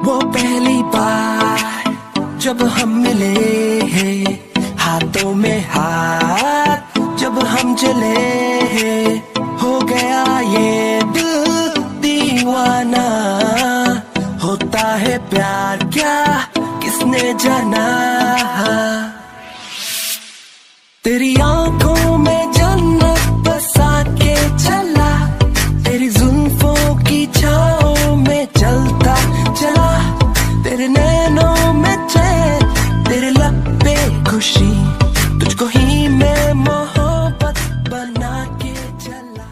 वो पहली बार जब हम मिले, हाथों में हाथ जब हम चले, हो गया ये दिल दीवाना। होता है प्यार क्या किसने जाना। तेरी आंखों में जन्नत बसा के चला, तेरी जुल्फों की छाओं में चलता चला। तेरे नैनों में चैन, तेरे लब पे खुशी, तुझको ही मैं मोहब्बत बना के चला।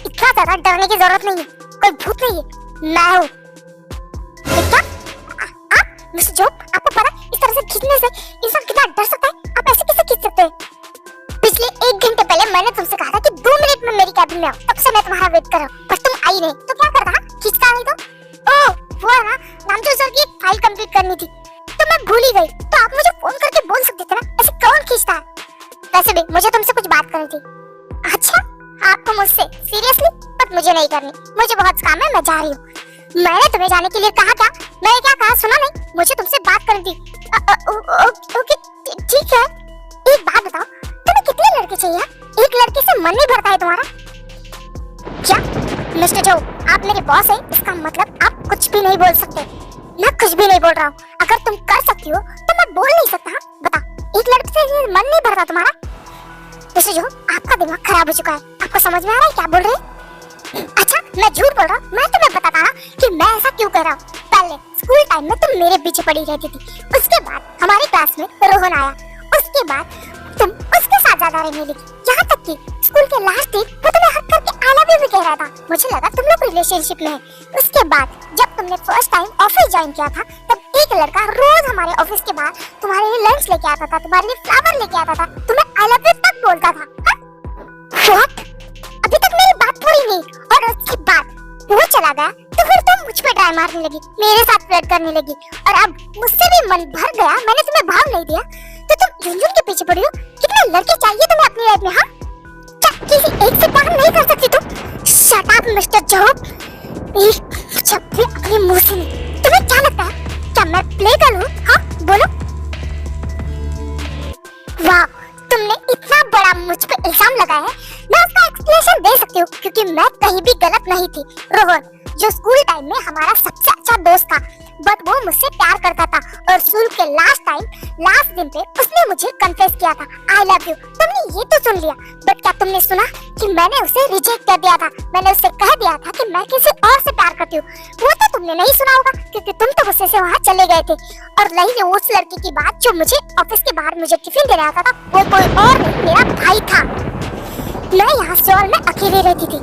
इतना डरने की जरूरत नहीं है, कोई भूत नहीं है, मैं हूँ। मिस्टर जॉब, आपको पता है इस तरह से खींचने से इंसान कितना डर सकता है? आप ऐसे कैसे खींच सकते हैं? पिछले 1 घंटे पहले मैंने तुमसे कहा था कि 2 मिनट में मेरी कैबिन में आओ, तब से मैं तुम्हारा वेट कर रहा हूँ, पर तुम आई नहीं। तो क्या करता? खींचता नहीं तो? ओह, वो है ना, नामचो सर की एक फाइल कंप्लीट करनी थी, तो मैं भूल ही गई। तो आप मुझे फोन करके बोल सकते थे ना, ऐसे कौन खींचता है? वैसे भी मुझे तुमसे कुछ बात करनी थी। अच्छा, आपको मुझसे सीरियसली? बट मुझे नहीं करनी, मुझे बहुत काम है, मैं जा रही हूँ। मैंने तुम्हें जाने के लिए कहा क्या? मैंने क्या कहा सुना नहीं? मुझे तुमसे बात करनी थी। ओके ठीक है। एक बात बताओ, तुम्हें कितने लड़के चाहिए? एक लड़के से मन नहीं भरता है तुम्हारा क्या? मिस्टर जो, आप मेरे बॉस हैं, इसका मतलब आप कुछ भी नहीं बोल सकते। मैं कुछ भी नहीं बोल रहा हूँ। अगर तुम कर सकती हो तो मैं बोल नहीं सकता। बता, एक लड़के से मन नहीं भरता तुम्हारा? मिस्टर जो, आपका दिमाग खराब हो चुका है। आपको समझ में आ रहा है क्या बोल रहे हैं? अच्छा, मैं झूठ बोल रहा हूँ? मैं तुम्हें बताता ना कि मैं ऐसा क्यों कर रहा हूँ। पहले स्कूल टाइम में तुम मेरे पीछे पड़ी रहती थी, उसके बाद हमारी क्लास में रोहन आया, उसके बाद तुम उसके साथ ज्यादा रहने लगी, यहाँ तक कि स्कूल के लास्ट दिन वो तुम्हें हक करके आई लव यू भी कह रहा था। मुझे लगा तुम लोग रिलेशनशिप में है। उसके बाद जब तुमने फर्स्ट टाइम ऑफिस ज्वाइन किया था, तब एक लड़का रोज हमारे ऑफिस के बाहर तुम्हारे लिए लंच लेके आता था, तुम्हारे लिए फ्लावर लेके आता था, तुम्हें आई लव यू तक बोलता था। व्हाट? अभी तक मेरी बात पूरी नहीं। और उसके बाद वो चला गया तो फिर तुम मुझ पे ट्राई मारने लगी, मेरे साथ फ्लर्ट करने लगी, और अब मुझसे भी मन भर गया, मैंने तुम्हें भाव नहीं दिया तो तुम झुंझुन के पीछे पड़ी हो। कितने लड़के चाहिए तुम्हें अपनी लाइफ में? हाँ, क्या किसी एक से प्यार नहीं कर सकती तुम? Shut up mister job. एक जब भी अपने मुंह से नहीं। तुम्हें क्या लगता है क्या मैं प्ले गर्ल हूँ? हाँ बोलो। वाह, तुमने इतना बड़ा मुझ पे इल्जाम लगाया है। मैं उसका एक्सप्लेनेशन दे सकती हूँ, क्योंकि मैं कहीं भी गलत नहीं थी। रोहन जो स्कूल टाइम में हमारा सबसे अच्छा दोस्त था, बट वो मुझसे प्यार करता था, और स्कूल के लास्ट दिन पे उसने मुझे कन्फेस किया था आई लव यू। तुमने ये तो सुन लिया, बट क्या तुमने सुना कि मैंने उसे रिजेक्ट कर दिया था? मैंने उससे कह दिया था कि मैं किसी और से प्यार करती हूँ। वो तो तुमने नहीं सुना होगा, क्योंकि तुम तो गुस्से से वहाँ चले गए थे। और रही उस लड़की की बात जो मुझे ऑफिस के बाहर मुझे टिफिन देने आता था, वो कोई और नहीं, मेरा भाई था। मैं यहाँ स्टॉल में अकेले रहती थी,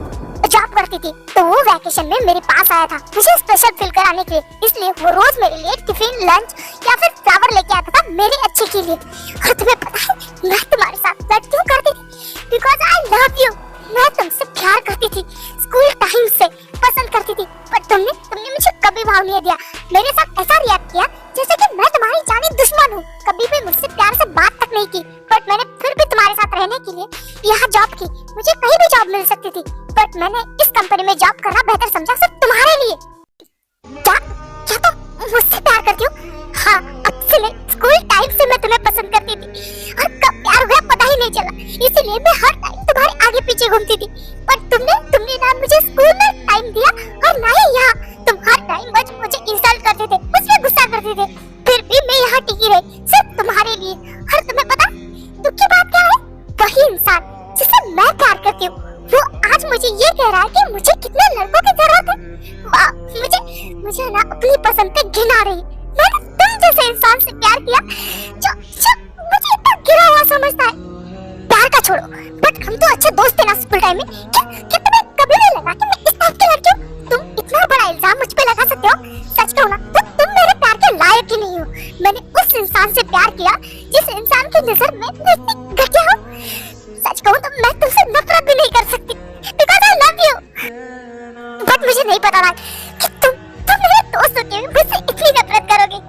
जॉब करती थी, तो वो वैकेशन में मेरे पास आया था मुझे स्पेशल फील कराने के लिए। इसलिए वो रोज मेरे लिए टिफिन, लंच या फिर फ्लावर लेके आता था मेरे अच्छे के लिए। और तुम्हें पता है मैं तुम्हारे साथ फ्लर्ट क्यों करती थी? Because I love you. मैं तुमसे प्यार करती थी, स्कूल टाइम से पसंद करती थी, पर तुमने मुझे कभी भाव नहीं दिया। मेरे साथ ऐसा रिएक्ट किया जैसे कि मैं तुम्हारी जानी दुश्मन हूँ। कभी भी मुझसे प्यार से बात तक नहीं की, बट मैंने फिर भी तुम्हारे साथ रहने के लिए यहाँ जॉब की। मुझे कहीं भी जॉब मिल सकती थी, बट मैंने इस कंपनी में जॉब करना बेहतर समझा, सिर्फ तुम्हारे लिए। क्या तुम मुझसे प्यार करती हो? हाँ, अब से नहीं, स्कूल टाइम से मैं तुम्हें पसंद करती थी, और कब प्यार हुआ पता ही नहीं चला। इसीलिए मैं हर टाइम तुम्हारे आगे पीछे घूमती थी, पर तुमने ना मुझे स्कूल में टाइम दिया और ना ही यहाँ। तुम हर टाइम बस मुझे इंसल्ट करते थे, मुझ पे गुस्सा करते थे, फिर भी मैं यहाँ टिकी रही सिर्फ तुम्हारे लिए। और तुम्हें पता दुख की बात क्या है? वही इंसान जिसे मैं प्यार करती हूँ, वो आज मुझे ये कह रहा है कि मुझे कितने लड़कों की जरूरत है। वाह, मुझे ना अपनी पसंद पे घिन आ रही। मैंने तुम जैसे इंसान से प्यार किया जो मुझे इतना गिरा हुआ समझता है। प्यार का छोड़ो, बट हम तो अच्छे दोस्त थे ना स्कूल टाइम में। क्या तुम्हें कभी नहीं लगा कि मैं इस टाइप की लड़की हूँ? तुम इतना बड़ा इल्जाम मुझ पे लगा सकते हो? सच कहो ना, तो तुम मेरे प्यार के लायक ही नहीं हो। मैंने उस इंसान से प्यार किया जिस इंसान की नजर में मैं इतनी घटिया हूँ। सच कहूँ तो तो मैं तुमसे नफरत भी नहीं कर सकती because I love you। But मुझे नहीं पता था कि तुम मेरे दोस्त होते हुए मुझसे इतनी नफरत करोगे।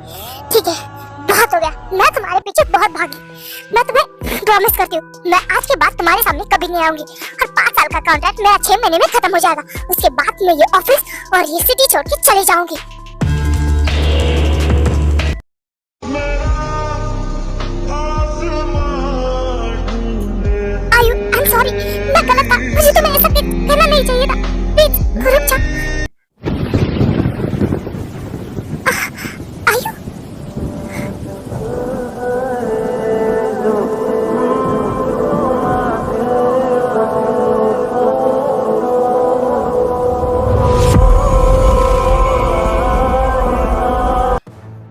ठीक है, बहुत हो गया, मैं तुम्हारे पीछे बहुत भागी। मैं तुम्हें प्रॉमिस करती हूँ मैं आज के बाद तुम्हारे सामने कभी नहीं आऊंगी और 5 साल का कॉन्ट्रैक्ट मेरा 6 महीने में खत्म हो जाएगा। उसके बाद मैं ये ऑफिस और ये सिटी छोड़ के चले जाऊंगी। I'm sorry, मैं गलत था, मुझे तुम्हें ऐसा कहना नहीं चाहिए था। प्लीज रुक जा। आयु,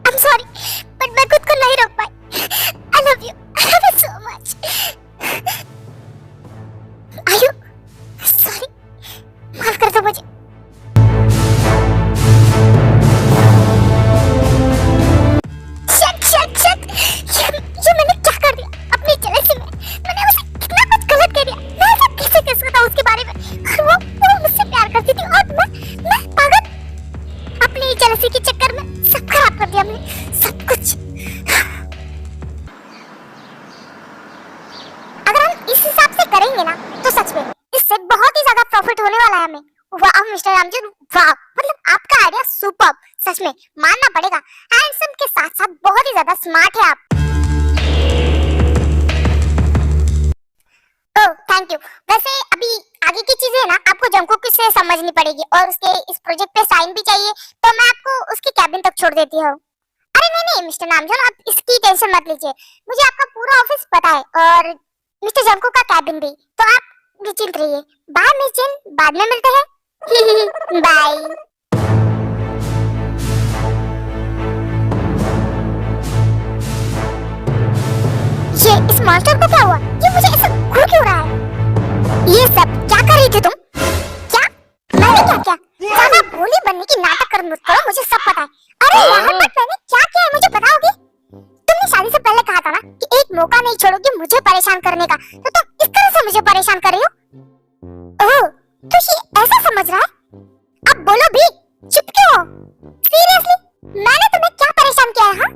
I'm sorry, but मैं खुद को नहीं रोक पाई। I love you so much। आयु, सॉरी, माफ कर दो मुझे। शक, ये मैंने क्या कर दिया अपनी जेलसी में? मैंने उसे कितना कुछ गलत कह दिया। मैं ऐसा कैसे कह सकता उसके बारे में? और वो मुझसे प्यार करती थी और मैं पागल अपनी जेलसी के चक्कर में सब खराब कर दिया मैंने, सब कुछ। अगर हम इस हिसाब से करेंगे ना तो सच में इससे बहुत ही ज्यादा प्रॉफिट होने वाला है हमें। वाह मिस्टर रामजन, वाह, मतलब आपका आइडिया सुपर्ब, सच में मानना पड़ेगा। हैंडसम के साथ साथ बहुत ही ज्यादा स्मार्ट है आप। Oh thank you. वैसे अभी आगे की चीजें ना आपको जंगकुक से समझनी पड़ेगी और उसके इस प्रोजेक्ट पे साइन भी चाहिए, तो मैं आपको उसकी कैबिन तक छोड़ देती हूँ। अरे नहीं मिस्टर नामजन, आप इसकी टेंशन मत लीजिए, मुझे आपका पूरा ऑफिस पता है और मिस्टर जंगकुक का कैबिन भी, तो आप निश्चिंत रहिए। बाय मिस जिन, बाद में मिलते हैं। बाय। ये इस मॉन्स्टर को क्या हुआ? ये मुझे ऐसा घूर क्यों रहा है? ये सब क्या कर रही थी तुम? क्या? मैंने क्या किया? ज्यादा भोली बनने की नाटक कर मत करो, मुझे सब पता है। अरे यार, बट मैंने क्या किया है मुझे बताओगे? तुमने शादी से पहले कहा था ना कि एक मौका नहीं छोड़ोगी मुझे परेशान करने का, तो तुम इस तरह से मुझे परेशान कर रही हो? ओह, तो ये ऐसा समझ रहा है? अब बोलो भी, चुप क्यों हो? सीरियसली, मैंने तुम्हें क्या परेशान किया है? हाँ,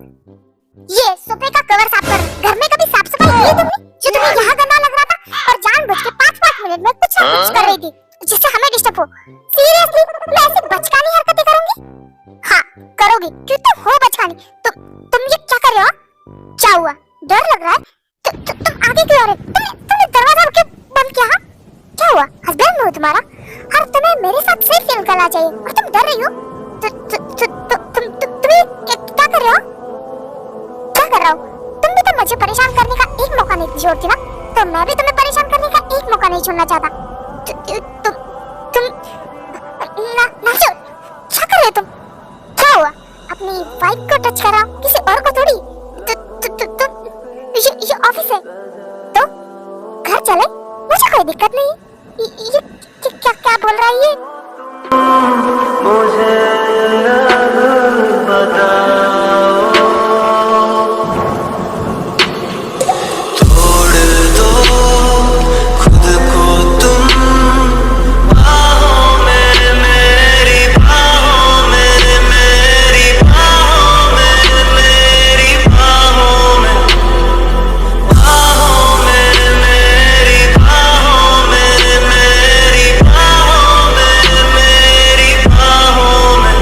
ये सोफे का कवर साफ कर, घर में कभी साफ सफाई की है तुमने? जो तुम्हें यहाँ गंदा लग रहा था और जानबूझ के 5-5 मिनट में कुछ ना कुछ कर रही थी जिससे हमें डिस्टर्ब हो। सीरियसली, मैं ऐसी बचकानी हरकतें करूंगी? हाँ करोगी, क्यों तुम हो बचकानी। तुम ये क्या कर रहे हो? क्या हुआ, डर लग रहा है? तुम आगे क्यों आ रहे? तुमने दरवाजा क्यों बंद किया? क्या हुआ, हस्बैंड हो तुम्हारा? और तुम्हें मेरे साथ सिर्फ खेल करना चाहिए और तुम डर रही हो? तुम क्या कर रहे हो? क्या कर रहा हो? तुम भी तो मुझे परेशान करने का एक मौका नहीं छोड़ती ना, तो मैं भी तुम्हें परेशान करने का एक मौका नहीं छोड़ना चाहता। तुम ना छोड़, क्या कर रहे हो तुम? क्या हुआ, अपनी वाइफ को टच करा, किसी और को थोड़ी। ये ऑफिस है तो घर चले, मुझे कोई दिक्कत नहीं। ये क्या बोल रहा है ये? मुझे बताओ, छोड़ दो खुद को तुम बाहों में, मेरी बाहों में, मेरी बाहों में, मेरी बाहों में, बाहों में, मेरी बाहों में, मेरी बाहों में, मेरी बाहों में।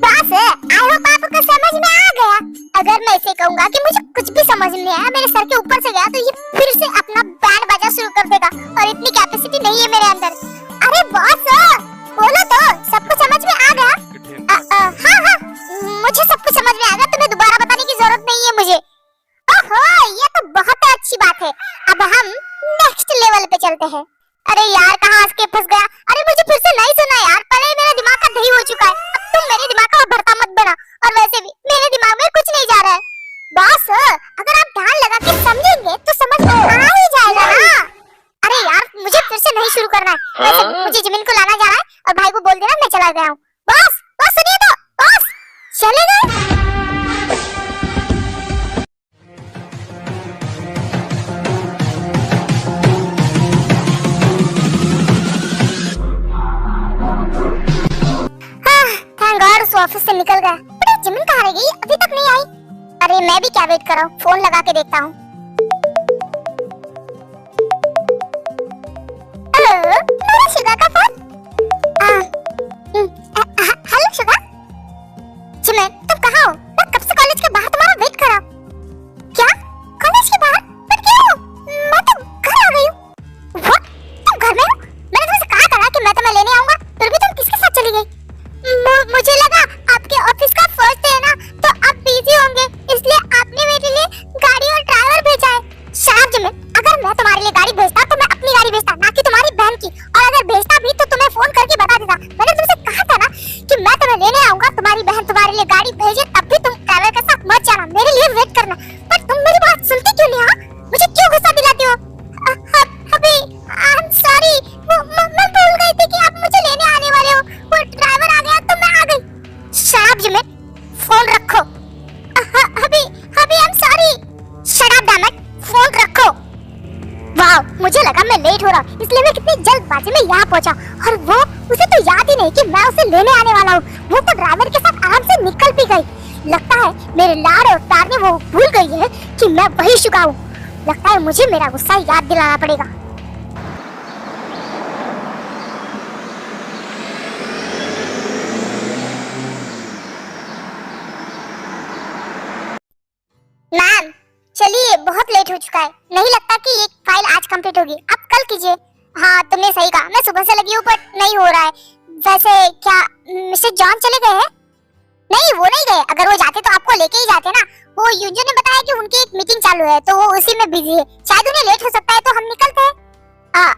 बस आई होप आपको समझ में आ गया। अगर मैं इसे कहूंगा कि मुझे कुछ भी समझ में नहीं आया, मेरे सर के ऊपर से गया, तो ये फिर से अपना बैंड बजा शुरू कर देगा और इतनी कैपेसिटी नहीं है मेरे अंदर। अरे बॉस बोलो तो, सब कुछ समझ में आ गया? हाँ, मुझे सब कुछ समझ में आ गया, तुम्हें दोबारा बताने की जरूरत नहीं है मुझे। ओहो, ये तो बहुत अच्छी बात है। अब हम नेक्स्ट लेवल पे चलते हैं। अरे यार, कहाँ के फंस गया? अरे मुझे फिर से नहीं सुना यार, पहले ही मेरा दिमाग का दही हो चुका है, अब तुम मेरे दिमाग का भरता मत बना। और वैसे भी मेरे दिमाग में कुछ नहीं जा रहा है। बॉस, अगर आप ध्यान लगा के समझेंगे तो समझ में आ ही जाएगा ना। अरे यार, मुझे फिर से नहीं शुरू करना है। वैसे मुझे जमीन को लाना जा रहा है और भाई को बोल देना मैं चला गया हूँ। बॉस सुनिए तो, बॉस चले गए। ऑफिस से निकल गया, बट ये जिमिन कहाँ रह गई? अभी तक नहीं आई। अरे मैं भी क्या वेट कर रहा हूँ, फोन लगा के देखता हूँ। हेलो, मेरा शिगा का फोन। Hello Shiga. जिमिन तुम कहाँ हो? मैं कब से कॉलेज के बाहर तुम्हारा वेट कर रहा हूँ। क्या? कॉलेज के बाहर? बट क्यों? मैं तो घर आ गई हूँ। व्हाट? तुम घर में हो? मैंने तुमसे कहा था ना कि मैं तुम्हें लेने आऊंगा, फिर भी तुम किसके साथ चली गई? मुझे लगा आपके ऑफिस का फर्स्ट डे है ना, तो आप बिजी होंगे, इसलिए आपने मेरे लिए गाड़ी और ड्राइवर भेजा है। शायद जिमिन, अगर मैं तुम्हारे लिए गाड़ी भेजता तो मैं अपनी गाड़ी भेजता, ना कि तुम्हारी बहन की। और अगर भेजता भी तो तुम्हें फोन करके बता देता। मैंने तुमसे कहा था ना कि मैं तुम्हें लेने आऊंगा, तुम्हारी बहन तुम्हारे लिए गाड़ी भेजे तब भी तुम ड्राइवर के साथ मत जाना, मेरे लिए वेट करना। पर तुम मेरी बात सुनती क्यों नहीं? हाँ, मुझे क्यों गुस्सा दिलाती हो? अभी आई एम सॉरी, मैं भूल गई थी कि आप मुझे लेने आने वाले हो। वो ड्राइवर आ गया तो मैं आ गई। शराब जिमिन, फोन रखो। अभी आई एम सॉरी। शराब डैमेट, फोन रखो। वाह, मुझे लगा मैं लेट हो रहा हूँ, इसलिए मैं कितनी जल्दबाजी में यहाँ पहुँचा। और वो, उसे तो याद ही नहीं कि मैं उसे लेने आने वाला हूँ। वो तो ड्राइवर के साथ आराम से निकल भी गई। लगता है मेरे लाड़ और प्यार में वो भूल गई है कि मैं वही शुगा हूँ। लगता है मुझे मेरा गुस्सा याद दिलाना पड़ेगा। मैम चलिए, बहुत लेट हो चुका है, नहीं लगता कि ये फाइल आज कंप्लीट होगी, आप कल कीजिए। हाँ तुमने सही कहा, मैं सुबह से लगी हूँ बट नहीं हो रहा है। वैसे क्या मिस्टर जॉन चले गए हैं? नहीं, वो नहीं गए। अगर वो जाते तो आपको लेके ही जाते ना। वो यूजो ने बताया कि उनकी एक मीटिंग चालू है तो वो उसी में बिजी है, शायद उन्हें लेट हो सकता है, तो हम निकलते हैं। हाँ,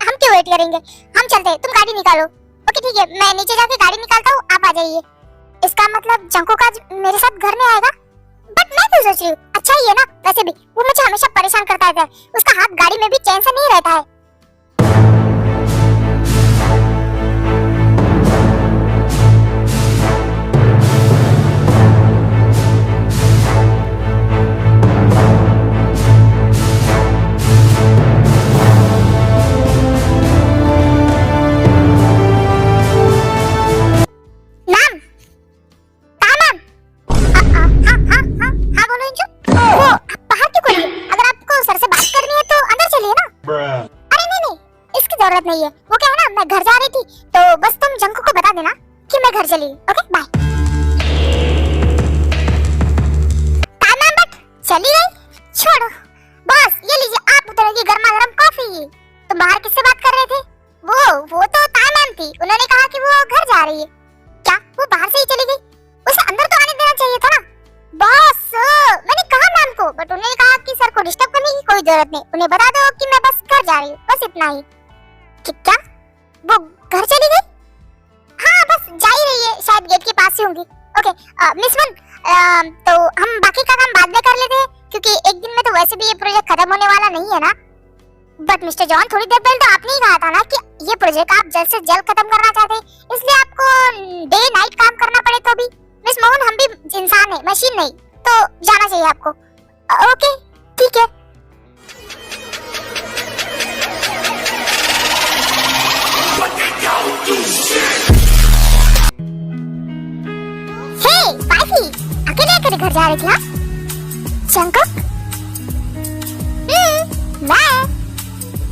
हम क्यों वेट करेंगे, हम चलते हैं। तुम गाड़ी निकालो। ओके ठीक है, मैं नीचे जाके गाड़ी निकालता हूँ, आप आ जाइए। इसका मतलब जंको का मेरे साथ घर में आएगा? बट मैं क्यों सोच रही हूँ, अच्छा ही है ना। वैसे भी वो मुझे हमेशा परेशान करता है, उसका हाथ गाड़ी में भी चैन से नहीं रहता है। जरूरत नहीं है। वो क्या है ना, मैं घर जा रही थी तो बस तुम जंको को बता देना कि मैं घर चली। Okay bye. बट चली गई, छोड़ो। बॉस ये लीजिए आप उतरेगी गर्मा गर्म कॉफी। तुम बाहर किससे बात कर रहे थे? वो तो तामैम थी, उन्होंने कहा कि वो घर जा रही है। क्या वो बाहर से ही चली गई? उसे अंदर तो आने देना चाहिए था ना। बॉस मैंने कहा मैम को, बट उन्होंने कहा कि सर को डिस्टर्ब करने की कोई जरूरत नहीं, उन्हें बता दो कि मैं बस घर जा रही हूँ, बस इतना ही। क्या वो घर चली गई? हाँ बस जा ही रही है, शायद गेट के पास ही होंगी। ओके मिस वन, तो हम बाकी का काम बाद में कर लेते हैं, क्योंकि एक दिन में तो वैसे भी ये प्रोजेक्ट खत्म होने वाला नहीं है ना। बट मिस्टर जॉन थोड़ी देर पहले तो आपने ही कहा था ना कि ये प्रोजेक्ट आप जल्द से जल्द खत्म करना चाहते हैं, इसलिए आपको डे नाइट काम करना पड़े तो भी। मिस मोहन हम भी इंसान है, मशीन नहीं, तो जाना चाहिए आपको। ओके ठीक है। अकेले घर जा रही थी? जंकुक? मैं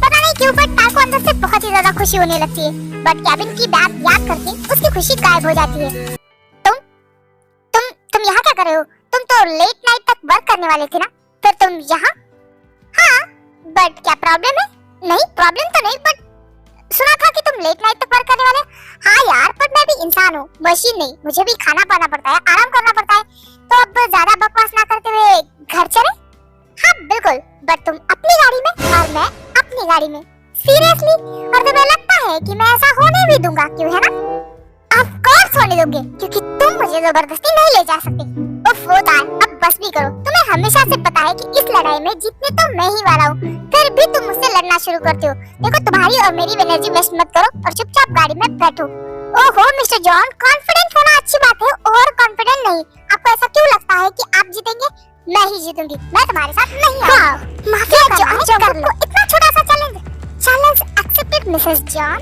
पता नहीं क्यों बट ताको अंदर से बहुत ही ज्यादा खुशी होने लगती है, बट केविन की बात याद करके उसकी खुशी गायब हो जाती है। तुम यहाँ क्या कर रहे हो? तुम तो लेट नाइट तक वर्क करने वाले थे ना, फिर तुम यहाँ? हाँ बट क्या प्रॉब्लम है? नहीं प्रॉब्लम तो नहीं, बट सुना था कि तुम लेट नाइट तक वर्क करने वाले। हाँ यार पर मैं भी इंसान हूँ, मशीन नहीं, मुझे भी खाना पाना पड़ता है, आराम करना पड़ता है, तो अब ज्यादा बकवास ना करते हुए घर चले। हाँ बिल्कुल, बट तुम अपनी गाड़ी में और मैं अपनी गाड़ी में। सीरियसली? और तुम्हें लगता है कि मैं ऐसा होने भी दूंगा? क्यों है ना? ऑफ कोर्स होने दोगे, क्योंकि तुम मुझे जबरदस्ती नहीं ले जा सकते। उफ वो तार, अब बस भी करो। तुम्हें हमेशा से पता है कि इस लड़ाई में जीतने तो मैं ही वाला हूँ, फिर भी तुम मुझसे लड़ना शुरू करते हो। देखो तुम्हारी और मेरी एनर्जी वेस्ट मत करो और चुपचाप गाड़ी में बैठो। ओहो मिस्टर जॉन, कॉन्फिडेंट होना अच्छी बात है, ओवर कॉन्फिडेंट नहीं। आपको ऐसा क्यों लगता है कि आप जीतेंगे? मैं ही जीतूंगी, मैं तुम्हारे साथ नहीं आऊंगी। माफी जॉन, इतना छोटा सा challenge accepted Mrs John.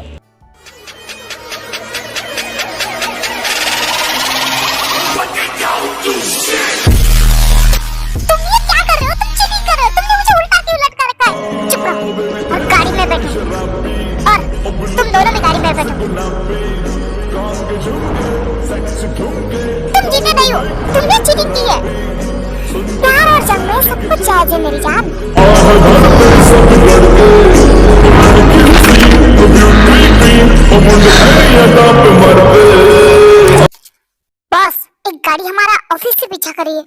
Boss, एक गाड़ी हमारा ऑफिस से पीछा कर रही है।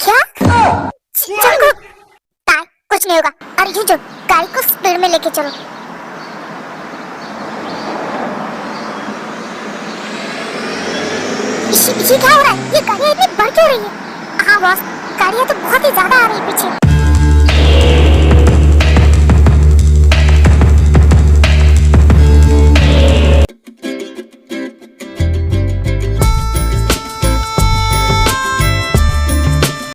क्या? चलो, ताई, कुछ नहीं होगा। और यूजो, गाड़ी को स्पीड में लेके चलो। ये क्या हो रहा है? ये गाड़ियाँ इतनी बढ़ क्यों रही है? हाँ बॉस, गाड़ियाँ तो बहुत ही ज्यादा आ रही है पीछे।